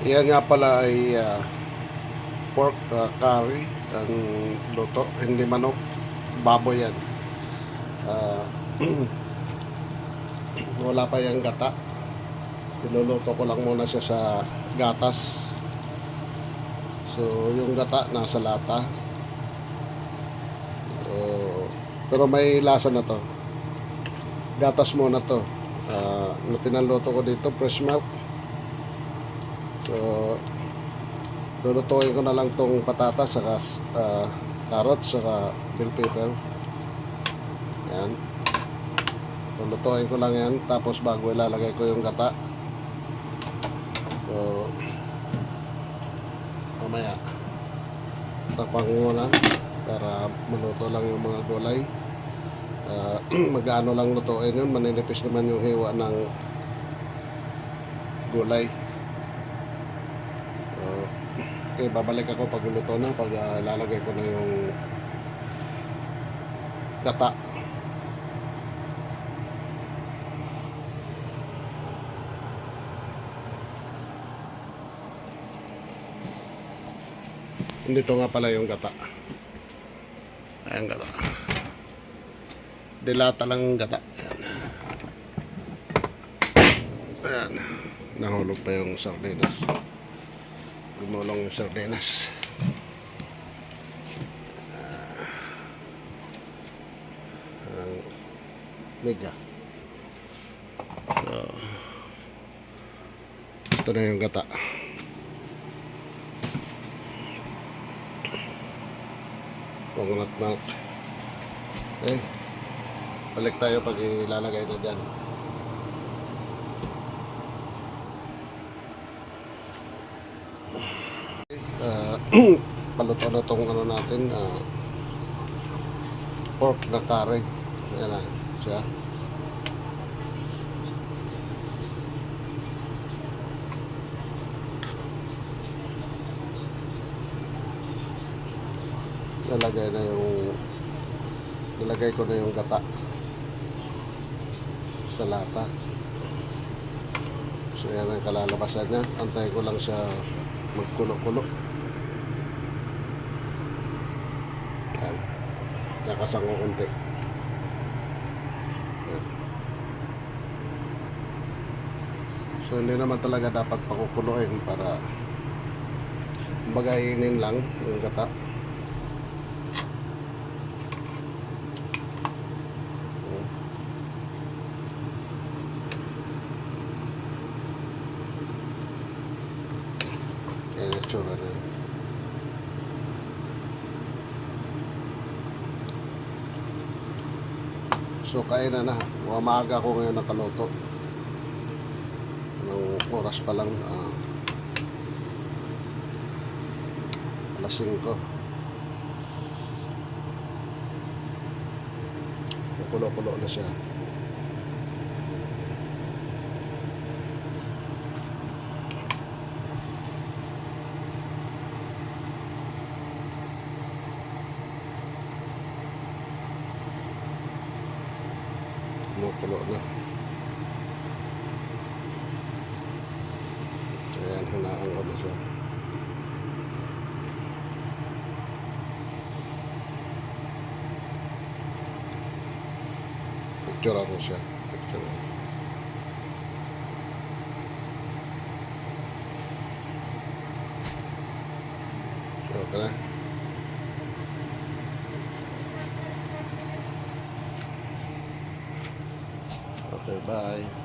Yan nga pala ay pork curry ang luto, hindi manok, baboy yan. Ah, wala pa yung gata. Niluluto ko lang muna siya sa gatas. So yung gata nasa lata. So, pero may lasa na to. Gatas muna to. Na pinaloto ko dito, fresh milk. So lulutuin ko na lang tong patatas saka carrots saka bell pepper. Yan. Lulutuin ko lang yan tapos bago ilalagay ko yung gata. So mamaya takpan ko muna para maluto lang yung mga gulay. Mag-ano lang lutuin yun, maninipis naman yung hiwa ng gulay. Okay, babalik ako pag luto na, pag lalagay ko na yung gata. Dito nga pala yung gata. Ayan gata. Dilata lang yung gata. Ayan. Ayan. Nahulog pa yung sardinas. Gumulong yung sardinas. Mega. So, ito na yung gata. Coconut milk. Okay. Balik tayo pag ilalagay na dyan. Paluto na itong ano natin, pork na curry. Ayan na siya. Nilagay ko na yung gata sa lata. So yan ang kalalabasan niya. Antayin ko lang siya magkulo-kulo. Yan. Kakasang ko konti. Yan. So hindi naman talaga dapat pakukuluin para bagainin lang yung gata. Yan yung tsura na yun. So kain na. Maaga ko ngayon nakaluto. Anong oras pa lang? Alas 5. Kulo-kulo na siya. Kumukulo na. Ayan, hinaan ko na siya. Picture ako siya. Picture ako. Okay na. Okay, bye.